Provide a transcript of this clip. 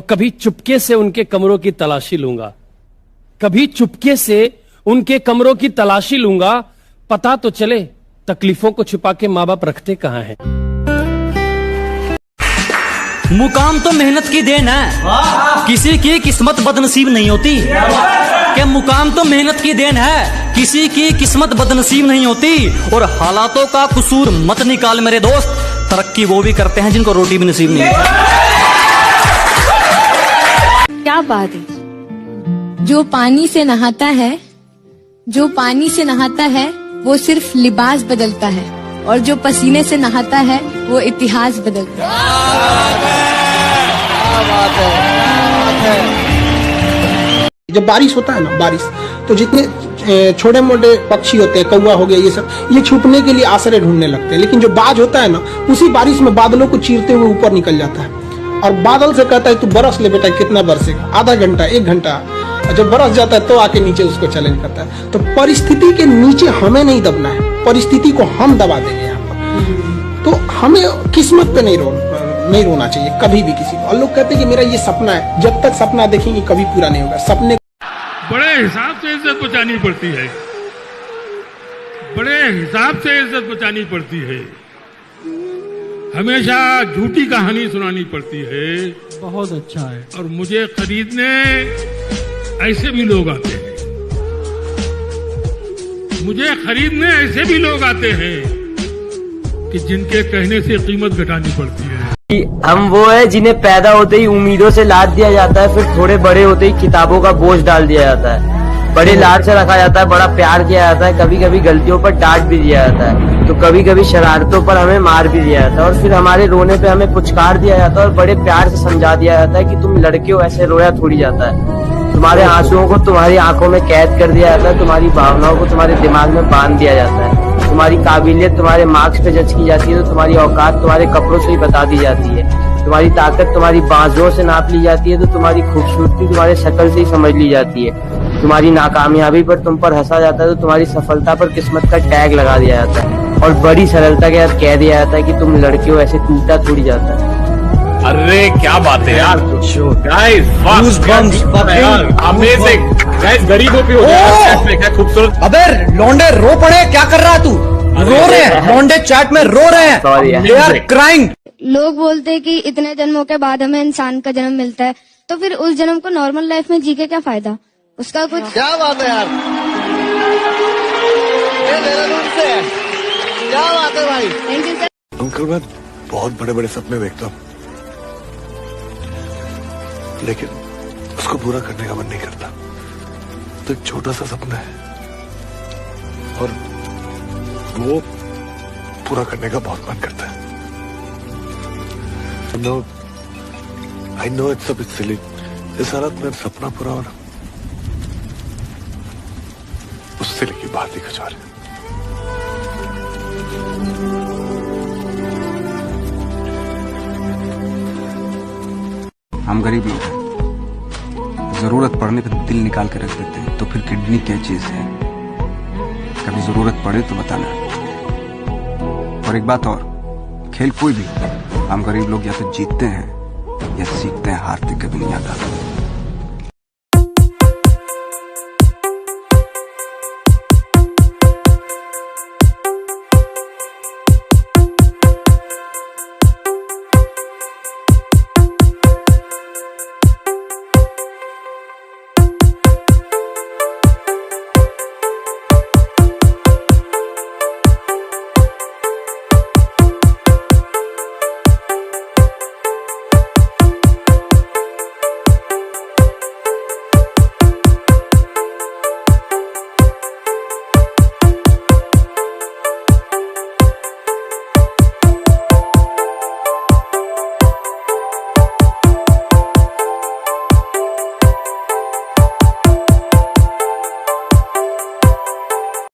कभी चुपके से उनके कमरों की तलाशी लूंगा, कभी चुपके से उनके कमरों की तलाशी लूंगा, पता तो चले तकलीफों को छुपा के माँ बाप रखते कहाँ हैं। मुकाम तो मेहनत की देन है, किसी की किस्मत बदनसीब नहीं होती। क्या मुकाम तो मेहनत की देन है, किसी की किस्मत बदनसीब नहीं होती। और हालातों का कसूर मत निकाल मेरे दोस्त, तरक्की वो भी करते हैं जिनको रोटी भी नसीब नहीं है। क्या बात है, जो पानी से नहाता है, जो पानी से नहाता है वो सिर्फ लिबास बदलता है, और जो पसीने से नहाता है वो इतिहास बदलता है। जब बारिश होता है ना, बारिश तो जितने छोटे मोटे पक्षी होते हैं, कौवा हो गया, ये सब, ये छुपने के लिए आश्रय ढूंढने लगते हैं। लेकिन जो बाज होता है ना, उसी बारिश में बादलों को चीरते हुए ऊपर निकल जाता है और बादल से कहता है तू बरस ले बेटा। कितना बरसेगा? आधा घंटा, 1 घंटा। जब बरस जाता है तो आके नीचे उसको चैलेंज करता है। तो परिस्थिति के नीचे हमें नहीं दबना है, परिस्थिति को हम दबा देंगे यहाँ पर। तो हमें किस्मत पे नहीं रोना चाहिए कभी भी किसी को। और लोग कहते हैं कि मेरा ये सपना है, जब तक सपना देखेंगे कभी पूरा नहीं होगा। सपने बड़े हिसाब से इज्जत बचानी पड़ती है, बड़े हिसाब से इज्जत बचानी पड़ती है। हमेशा झूठी कहानी सुनानी पड़ती है। बहुत अच्छा है। और मुझे खरीदने ऐसे भी लोग आते हैं, मुझे खरीदने ऐसे भी लोग आते हैं कि जिनके कहने से कीमत घटानी पड़ती है। हम वो है जिन्हें पैदा होते ही उम्मीदों से लाद दिया जाता है, फिर थोड़े बड़े होते ही किताबों का बोझ डाल दिया जाता है। बड़े लाड से रखा जाता है, बड़ा प्यार किया जाता है, कभी कभी गलतियों पर डांट भी दिया जाता है, तो कभी कभी शरारतों पर हमें मार भी दिया जाता है, और फिर हमारे रोने पे हमें पुचकार दिया जाता है और बड़े प्यार से समझा दिया जाता है कि तुम लड़के हो, ऐसे रोया थोड़ी जाता है। तुम्हारे आंसुओं को तुम्हारी आंखों में कैद कर दिया जाता है, तुम्हारी भावनाओं को तुम्हारे दिमाग में बांध दिया जाता है, तुम्हारी काबिलियत तुम्हारे मार्क्स पे जज की जाती है, तो तुम्हारी औकात तुम्हारे कपड़ों से ही बता दी जाती है, तुम्हारी ताकत तुम्हारी बाजुओं से नाप ली जाती है, तो तुम्हारी खूबसूरती तुम्हारे शक्ल से ही समझ ली जाती है, तुम्हारी नाकामयाबी पर तुम पर हंसा जाता है, तो तुम्हारी सफलता पर किस्मत का टैग लगा दिया जाता है, और बड़ी सरलता के साथ कह दिया जाता है कि तुम लड़के हो, ऐसे टूटा थोड़ी जाता है। अरे क्या बात है यार, गाइस अमेजिंग गाइस, गरीबों पे हो गया खूबसूरत। अबे लौंडे रो पड़े, क्या कर रहा है तू? रो रहे हैं लौंडे, चैट में रो रहे हैं, दे आर क्राइंग। लोग बोलते हैं कि इतने जन्मों के बाद हमें इंसान का जन्म मिलता है, तो फिर उस जन्म को नॉर्मल लाइफ में जी के क्या फायदा? उसका कुछ। क्या बात है यार, ये देहरादून से है, क्या बात है भाई। Thank you sir. अंकल मैं बहुत बड़े बड़े सपने देखता हूँ, लेकिन उसको पूरा करने का मन नहीं करता। तो एक छोटा सा सपना है और वो पूरा करने का बहुत मन करता है। I know it's a bit silly। इस हालत में सपना पूरा हो रहा, उससे लेके बात ही कुछ और है। हम गरीब लोग हैं, जरूरत पड़ने पर दिल निकाल के रख देते हैं, तो फिर किडनी क्या चीज है? कभी जरूरत पड़े तो बताना। और एक बात और, खेल कोई भी, हम गरीब लोग या तो जीतते हैं या सीखते हैं, हारते कभी नहीं आता।